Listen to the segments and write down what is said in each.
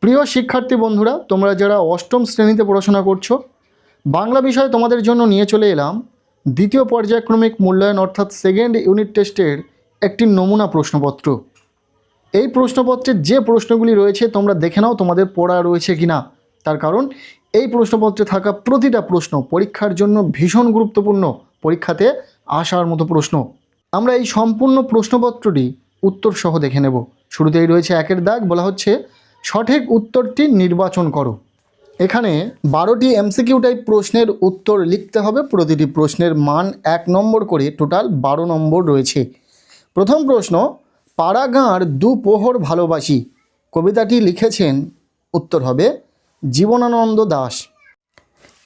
প্রিয় শিক্ষার্থী বন্ধুরা, তোমরা যারা অষ্টম শ্রেণীতে পড়াশোনা করছো, বাংলা বিষয় তোমাদের জন্য নিয়ে চলে এলাম দ্বিতীয় পর্যায়ক্রমিক মূল্যায়ন অর্থাৎ সেকেন্ড ইউনিট টেস্টের একটি নমুনা প্রশ্নপত্র। এই প্রশ্নপত্রের যে প্রশ্নগুলি রয়েছে তোমরা দেখে নাও তোমাদের পড়া রয়েছে কিনা। তার কারণ এই প্রশ্নপত্রে থাকা প্রতিটা প্রশ্ন পরীক্ষার জন্য ভীষণ গুরুত্বপূর্ণ, পরীক্ষাতে আসার মতো প্রশ্ন। আমরা এই সম্পূর্ণ প্রশ্নপত্রটি উত্তর সহ দেখে নেব। শুরুতেই রয়েছে একের দাগ, বলা হচ্ছে সঠিক উত্তরটি নির্বাচন করো। এখানে 12টি এমসিকিউ টাইপ প্রশ্নের উত্তর লিখতে হবে। প্রতিটি প্রশ্নের মান 1 নম্বর করে, টোটাল 12 নম্বর রয়েছে। প্রথম প্রশ্ন, পাড়াগাঁর দুপোহর ভালোবাসি কবিতাটি লিখেছেন, উত্তর হবে জীবনানন্দ দাশ।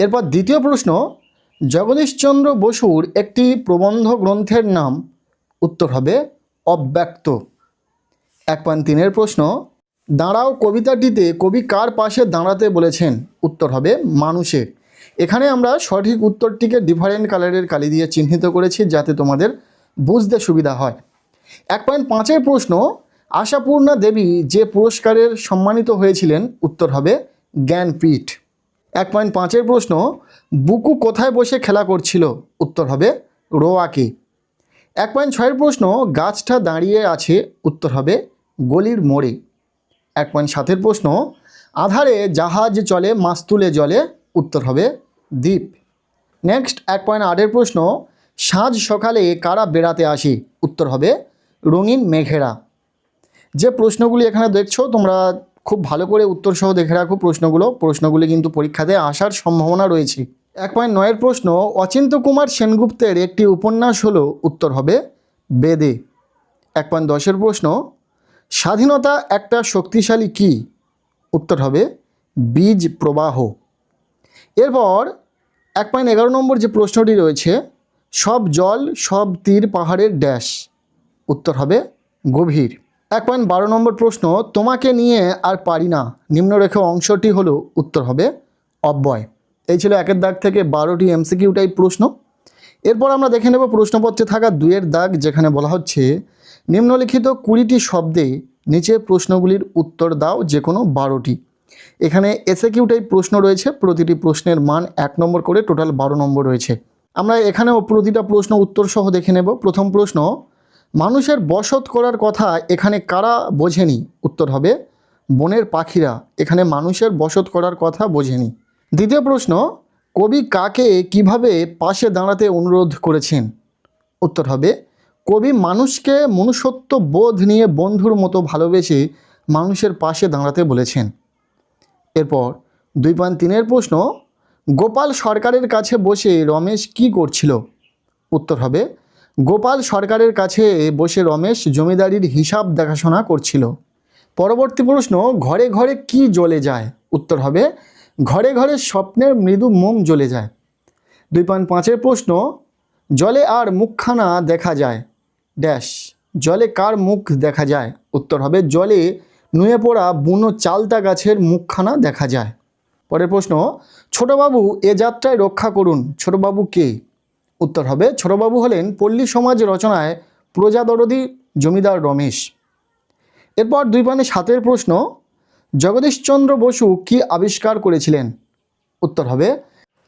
এরপর দ্বিতীয় প্রশ্ন, জগদীশচন্দ্র বসুর একটি প্রবন্ধ গ্রন্থের নাম, উত্তর হবে অব্যক্ত। 1.3 প্রশ্ন, দাঁড়াও কবিতাটিতে কবি কার পাশে দাঁড়াতে বলেছেন, উত্তর হবে মানুষের। এখানে আমরা সঠিক উত্তরটিকে ডিফারেন্ট কালারের কালি দিয়ে চিহ্নিত করেছি যাতে তোমাদের বুঝতে সুবিধা হয়। 1.5 প্রশ্ন, আশাপূর্ণা দেবী যে পুরস্কারের সম্মানিত হয়েছিলেন, উত্তর হবে জ্ঞানপীঠ। 1.5 প্রশ্ন, বুকু কোথায় বসে খেলা করছিল, উত্তর হবে রোয়াকে। 1.6 প্রশ্ন, গাছটা দাঁড়িয়ে আছে, উত্তর হবে গলির মোড়ে। 1.7 প্রশ্ন, আধারে জাহাজ চলে মাস্তুলে জলে, উত্তর হবে দ্বীপ। নেক্সট 1.8 প্রশ্ন, সাঁঝ সকালে কারা বেড়াতে আসে, উত্তর হবে রঙিন মেঘেরা। যে প্রশ্নগুলি এখানে দেখছো তোমরা খুব ভালো করে উত্তর সহ দেখে রাখো। প্রশ্নগুলি কিন্তু পরীক্ষাতে আসার সম্ভাবনা রয়েছে। 1.9 প্রশ্ন, অচিন্ত্য কুমার সেনগুপ্তের একটি উপন্যাস হলো, উত্তর হবে বেদে। 1.10 প্রশ্ন, স্বাধীনতা একটা শক্তিশালী কি, উত্তর হবে বীজ প্রবাহ। এরপর 1.11 নম্বর যে প্রশ্নটি রয়েছে, সব জল সব তীর পাহাড়ের ড্যাশ, উত্তর হবে গভীর। 1.12 নম্বর প্রশ্ন, তোমাকে নিয়ে আর পারি না নিম্নরেখা অংশটি হলো, উত্তর হবে অব্যয়। এই ছিল একের দাগ থেকে 12টি এমসিকিউ টাইপ প্রশ্ন। এরপর আমরা দেখে নেব প্রশ্নপত্রে থাকা 2-এর দাগ, যেখানে বলা হচ্ছে নিম্নলিখিত 20টি শব্দে নিচের প্রশ্নগুলির উত্তর দাও যে কোনো 12টি। এখানে এসএকিউ টাইপ প্রশ্ন রয়েছে, প্রতিটি প্রশ্নের মান 1 নম্বর করে, টোটাল 12 নম্বর রয়েছে। আমরা এখানেও প্রতিটা প্রশ্ন উত্তর সহ দেখে নেব। প্রথম প্রশ্ন, মানুষের বসত করার কথা এখানে কারা বোঝেনি, উত্তর হবে বনের পাখিরা। এখানে মানুষের বসত করার কথা বোঝেনি। দ্বিতীয় প্রশ্ন, কবি কাকে কিভাবে পাশে দাঁড়াতে অনুরোধ করেছেন, উত্তর হবে কবি মানুষকে মনুষ্যত্ব বোধ নিয়ে বন্ধুর মতো ভালোবেসে মানুষের পাশে দাঁড়াতে বলেছেন। এরপর 2.3 প্রশ্ন, গোপাল সরকারের কাছে বসে রমেশ কি করছিল, উত্তর হবে গোপাল সরকারের কাছে বসে রমেশ জমিদারির হিসাব দেখাশোনা করছিল। পরবর্তী প্রশ্ন, ঘরে ঘরে কি জ্বলে যায়, উত্তর হবে ঘরে ঘরে স্বপ্নের মৃদু মোম জ্বলে যায়। 2.5 প্রশ্ন, জলে আর মুখখানা দেখা যায় ড্যাশ, জলে কার মুখ দেখা যায়, উত্তর হবে জলে নুয়ে পড়া বুনো চালতা গাছের মুখখানা দেখা যায়। পরের প্রশ্ন, ছোটবাবু এ যাত্রায় রক্ষা করুন, ছোটবাবু কে, উত্তর হবে ছোটবাবু হলেন পল্লী সমাজ রচনায় প্রজাদরদি জমিদার রমেশ। এরপর 2.7 প্রশ্ন, জগদীশচন্দ্র বসু কি আবিষ্কার করেছিলেন, উত্তর হবে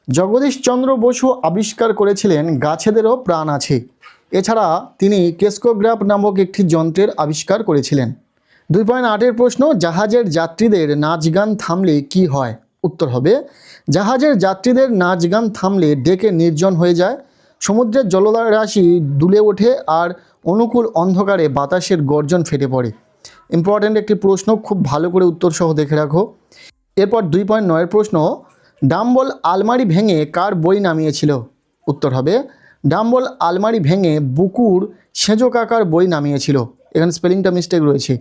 জগদীশচন্দ্র বসু আবিষ্কার করেছিলেন গাছেদেরও প্রাণ আছে। এছাড়া তিনি কেস্কোগ্রাফ নামক একটি যন্ত্রের আবিষ্কার করেছিলেন। 2.8 প্রশ্ন, জাহাজের যাত্রীদের নাচ গান থামলে কি হয়, উত্তর হবে জাহাজের যাত্রীদের নাচ গান থামলে ডেকে নির্জন হয়ে যায়, সমুদ্রের জলরাশি দুলে ওঠে আর অনুকূল অন্ধকারে বাতাসের গর্জন ফেটে পড়ে। ইম্পর্ট্যান্ট একটি প্রশ্ন, খুব ভালো করে উত্তর সহ দেখে রাখো। এরপর 2.9 প্রশ্ন, ডাম্বল আলমারি ভেঙে কার বই নামিয়েছিল, উত্তর হবে ডাম্বল আলমারি ভেঙে বুকুর সেজো কাকার বই নামিয়েছিল। এখানে স্পেলিংটা মিস্টেক রয়েছে।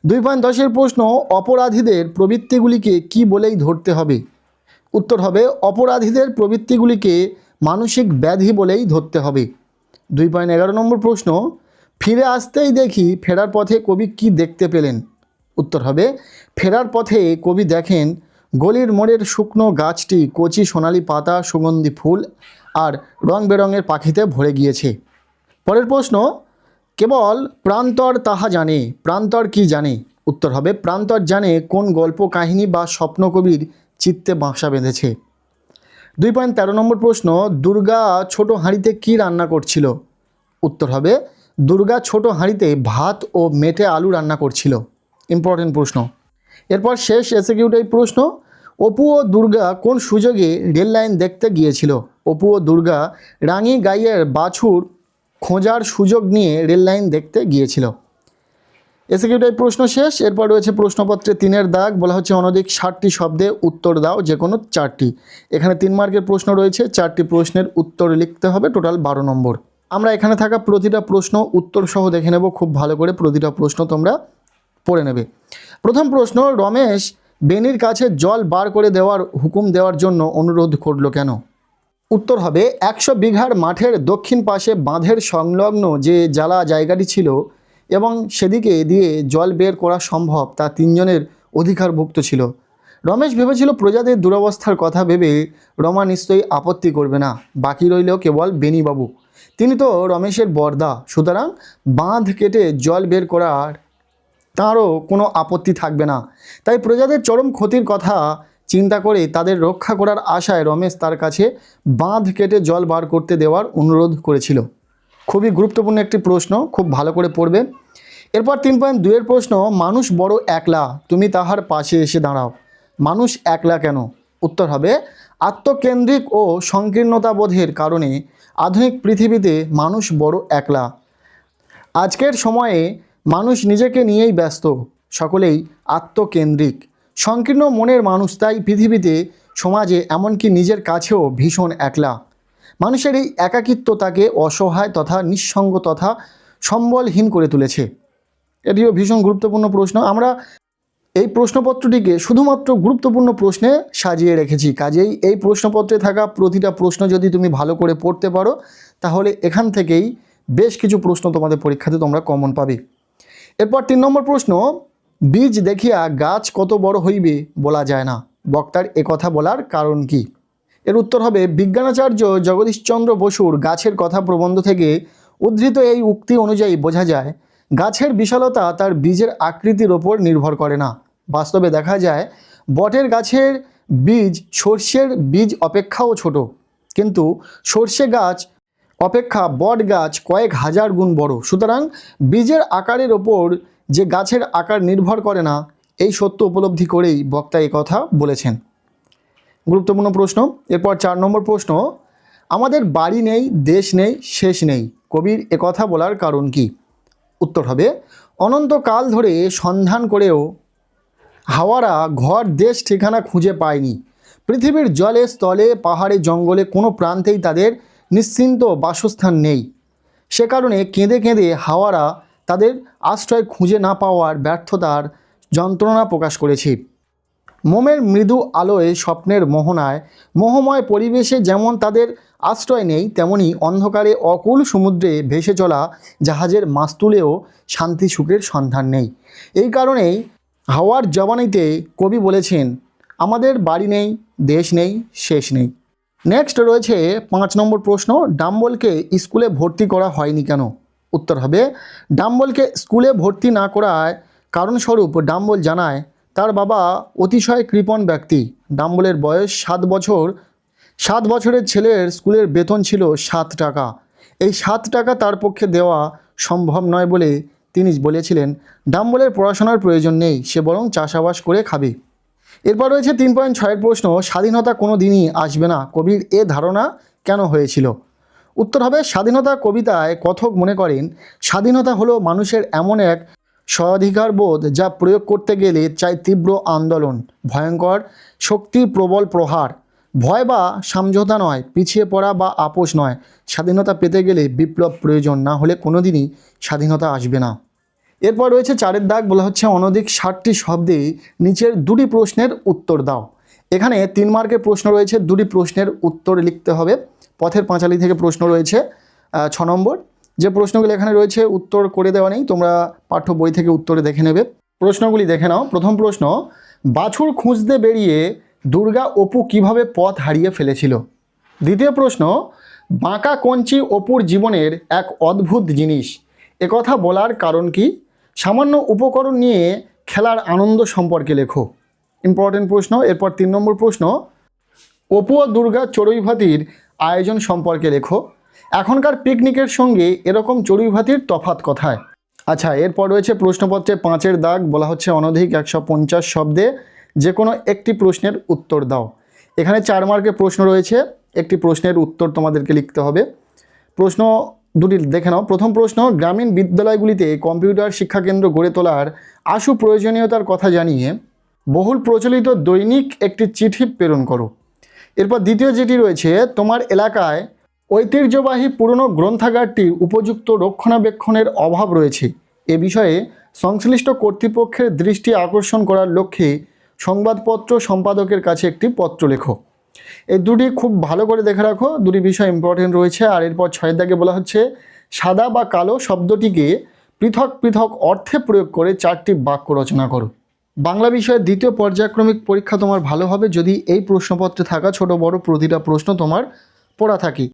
2.10 প্রশ্ন, অপরাধীদের প্রবৃত্তিগুলিকে কি বলেই ধরতে হবে, উত্তর হবে অপরাধীদের প্রবৃত্তিগুলিকে মানসিক ব্যাধি বলেই ধরতে হবে। 2.11 নম্বর প্রশ্ন, ফিরে আসতেই দেখি ফেরার পথে কবি কি দেখতে পেলেন, উত্তর হবে ফেরার পথে কবি দেখেন গলির মোড়ের শুকনো গাছটি কচি সোনালি পাতা, সুগন্ধি ফুল আর রং বেরঙের পাখিতে ভরে গিয়েছে। পরের প্রশ্ন, কেবল প্রান্তর তাহা জানে, প্রান্তর কি জানে, উত্তর হবে প্রান্তর জানে কোন গল্প কাহিনী বা স্বপ্ন কবির চিত্তে বাসা বেঁধেছে। 2.13 নম্বর প্রশ্ন, দুর্গা ছোট হাঁড়িতে কি রান্না করছিল? উত্তর হবে দুর্গা ছোট হাঁড়িতে ভাত ও মেটে আলু রান্না করছিল। ইম্পর্টেন্ট প্রশ্ন। এরপর শেষ এসএকিউটাইভ প্রশ্ন, অপু ও দুর্গা কোন সুযোগে রেল লাইন দেখতে গিয়েছিল? অপু ও দুর্গা রাঙি গাইয়ের বাছুর খোঁজার সুযোগ নিয়ে রেল লাইন দেখতে গিয়েছিল। এসএকিউটাইভ প্রশ্ন শেষ। এরপর রয়েছে প্রশ্নপত্রে 3-এর দাগ, বলা হচ্ছে অনধিক 60টি শব্দে উত্তর দাও, যে কোনো 4টি। এখানে 3 মার্কের প্রশ্ন রয়েছে, 4টি প্রশ্নের উত্তর লিখতে হবে, টোটাল 12 নম্বর। আমরা এখানে থাকা প্রতিটা প্রশ্ন উত্তর সহ দেখে নেব, খুব ভালো করে প্রতিটা প্রশ্ন তোমরা পড়ে নেবে। প্রথম প্রশ্ন, রমেশ বেনির কাছে জল বার করে দেওয়ার হুকুম দেওয়ার জন্য অনুরোধ করলো কেন? উত্তর হবে 100 বিঘার মাঠের দক্ষিণ পাশে বাঁধের সংলগ্ন যে জ্বালা জায়গাটি ছিল এবং সেদিকে দিয়ে জল বের করা সম্ভব তা 3 জনের অধিকারভুক্ত ছিল। রমেশ ভেবেছিল প্রজাদের দুরবস্থার কথা ভেবে রমা নিশ্চয়ই আপত্তি করবে না, বাকি রইল কেবল বেনিবাবু। তিনি তো রমেশের বরদা, সুতরাং বাঁধ কেটে জল বের করার তাঁরও কোনো আপত্তি থাকবে না। তাই প্রজাদের চরম ক্ষতির কথা চিন্তা করে তাদের রক্ষা করার আশায় রমেশ তার কাছে বাঁধ কেটে জল বার করতে দেওয়ার অনুরোধ করেছিল। খুবই গুরুত্বপূর্ণ একটি প্রশ্ন, খুব ভালো করে পড়বে। এরপর 3.2-এর প্রশ্ন, মানুষ বড় একলা, তুমি তাহার পাশে এসে দাঁড়াও। মানুষ একলা কেন? উত্তর হবে আত্মকেন্দ্রিক ও সংকীর্ণতাবোধের কারণে আধুনিক পৃথিবীতে মানুষ বড় একলা। আজকের সময়ে মানুষ নিজেকে নিয়েই ব্যস্ত, সকলেই আত্মকেন্দ্রিক, সংকীর্ণ মনের মানুষ তাই পৃথিবীতে, সমাজে, এমনকি নিজের কাছেও ভীষণ একলা। মানুষের এই একাকিত্ব তাকে অসহায় তথা নিঃসঙ্গ তথা সম্বলহীন করে তুলেছে। এটিও ভীষণ গুরুত্বপূর্ণ প্রশ্ন। আমরা এই প্রশ্নপত্রটিকে শুধুমাত্র গুরুত্বপূর্ণ প্রশ্নে সাজিয়ে রেখেছি, কাজেই এই প্রশ্নপত্রে থাকা প্রতিটা প্রশ্ন যদি তুমি ভালো করে পড়তে পারো তাহলে এখান থেকেই বেশ কিছু প্রশ্ন তোমাদের পরীক্ষাতে তোমরা কমন পাবে। এরপর 3 নম্বর প্রশ্ন, বীজ দেখিয়া গাছ কত বড় হইবে বলা যায় না, বক্তার একথা বলার কারণ কি? এর উত্তর হবে বিজ্ঞানাচার্য জগদীশচন্দ্র বসুর গাছের কথা প্রবন্ধ থেকে উদ্ধৃত এই উক্তি অনুযায়ী বোঝা যায় গাছের বিশালতা তার বীজের আকৃতির ওপর নির্ভর করে না। বাস্তবে দেখা যায় বটের গাছের বীজ সর্ষের বীজ অপেক্ষাও ছোট, কিন্তু সর্ষে গাছ অপেক্ষা বট গাছ কয়েক হাজার গুণ বড়। সুতরাং বীজের আকারের ওপর যে গাছের আকার নির্ভর করে না, এই সত্য উপলব্ধি করেই বক্তা এই কথা বলেছেন। গুরুত্বপূর্ণ প্রশ্ন। এরপর 4 নম্বর প্রশ্ন, আমাদের বাড়ি নেই, দেশ নেই, শেষ নেই, কবির একথা বলার কারণ কি? উত্তর হবে অনন্তকাল ধরে সন্ধান করেও হাওয়ারা ঘর দেশ ঠিকানা খুঁজে পায়নি। পৃথিবীর জলে স্থলে পাহাড়ে জঙ্গলে কোনো প্রান্তেই তাদের নিশ্চিন্ত বাসস্থান নেই। সে কারণে কেঁদে কেঁদে হাওয়ারা তাদের আশ্রয় খুঁজে না পাওয়ার ব্যর্থতার যন্ত্রণা প্রকাশ করেছে। মোমের মৃদু আলোয় স্বপ্নের মোহনায় মোহময় পরিবেশে যেমন তাদের আশ্রয় নেই, তেমনি অন্ধকারে অকুল সমুদ্রে ভেসে চলা জাহাজের মাস্তুলেও শান্তি সুখের সন্ধান নেই। এই কারণেই হাওয়ার জবানিতে কবি বলেছেন আমাদের বাড়ি নেই, দেশ নেই, শেষ নেই। নেক্সট রয়েছে 5 নম্বর প্রশ্ন, ডাম্বলকে স্কুলে ভর্তি করা হয়নি কেন? উত্তর হবে ডাম্বলকে স্কুলে ভর্তি না করার কারণস্বরূপ ডাম্বল জানায় তার বাবা অতিশয় কৃপণ ব্যক্তি। ডাম্বলের বয়স 7 বছর। 7 বছরের ছেলের স্কুলের বেতন ছিল 7 টাকা। এই 7 টাকা তার পক্ষে দেওয়া সম্ভব নয় বলে তিনি বলেছিলেন ডাম্বলের পড়াশোনার প্রয়োজন নেই, সে বরং চাষাবাস করে খাবে। এরপর রয়েছে 3.6-এর প্রশ্ন, স্বাধীনতা কোনো দিনই আসবে না, কবির এ ধারণা কেন হয়েছিল? উত্তর হবে স্বাধীনতা কবিতায় কথক মনে করেন স্বাধীনতা হলো মানুষের এমন এক স্বাধিকার বোধ যা প্রয়োগ করতে গেলে চাই তীব্র আন্দোলন, ভয়ঙ্কর শক্তি, প্রবল প্রহার। ভয় বা সমঝোতা নয়, পিছিয়ে পড়া বা আপোষ নয়। স্বাধীনতা পেতে গেলে বিপ্লব প্রয়োজন, না হলে কোনো দিনই স্বাধীনতা আসবে না। এরপর রয়েছে 4-এর দাগ, বলা হচ্ছে অনধিক 60টি শব্দে নিচের 2টি প্রশ্নের উত্তর দাও। এখানে 3 মার্কের প্রশ্ন রয়েছে, 2টি প্রশ্নের উত্তর লিখতে হবে। পথের পাঁচালী থেকে প্রশ্ন রয়েছে 6 নম্বর। যে প্রশ্নগুলি এখানে রয়েছে উত্তর করে দেওয়া নেই, তোমরা পাঠ্য বই থেকে উত্তরে দেখে নেবে। প্রশ্নগুলি দেখে নাও। প্রথম প্রশ্ন, বাছুর খুঁজতে বেরিয়ে দুর্গা অপু কিভাবে পথ হারিয়ে ফেলেছিল? দ্বিতীয় প্রশ্ন, বাঁকা কঞ্চি অপুর জীবনের এক অদ্ভুত জিনিস, একথা বলার কারণ কি? সামান্য উপকরণ নিয়ে খেলার আনন্দ সম্পর্কে লেখো। ইম্পর্টেন্ট প্রশ্ন। এরপর 3 নম্বর প্রশ্ন, অপু ও দুর্গা চড়ুই ভাতির আয়োজন সম্পর্কে লেখো। এখনকার পিকনিকের সঙ্গে এরকম চড়ুই ভাতির তফাৎ কোথায়? আচ্ছা, এরপর রয়েছে প্রশ্নপত্রে 5-এর দাগ, বলা হচ্ছে অনধিক 150 শব্দে যে কোনো একটি প্রশ্নের উত্তর দাও। এখানে 4 মার্কের প্রশ্ন রয়েছে, একটি প্রশ্নের উত্তর তোমাদেরকে লিখতে হবে। প্রশ্ন দুটি দেখে নাও। প্রথম প্রশ্ন, গ্রামীণ বিদ্যালয়গুলিতে কম্পিউটার শিক্ষাকেন্দ্র গড়ে তোলার আশু প্রয়োজনীয়তার কথা জানিয়ে বহুল প্রচলিত দৈনিক একটি চিঠি প্রেরণ করো। এরপর দ্বিতীয় যেটি রয়েছে, তোমার এলাকায় ঐতিহ্যবাহী পুরনো গ্রন্থাগারটির উপযুক্ত রক্ষণাবেক্ষণের অভাব রয়েছে, এ বিষয়ে সংশ্লিষ্ট কর্তৃপক্ষের দৃষ্টি আকর্ষণ করার লক্ষ্যে সংবাদপত্র সম্পাদকের কাছে একটি পত্র লেখো। এই দুটি খুব ভালো করে দেখে রাখো, দুটি বিষয় ইম্পর্টেন্ট রয়েছে। আর এরপর 6 দাগে বলা হচ্ছে, সাদা বা কালো শব্দটিকে পৃথক পৃথক অর্থে প্রয়োগ করে 4টি বাক্য রচনা করো। বাংলা বিষয়ের দ্বিতীয় পর্যায়ক্রমিক পরীক্ষা তোমার ভালো হবে যদি এই প্রশ্নপত্রে থাকা ছোট বড় প্রতিটা প্রশ্ন তোমার পড়া থাকে।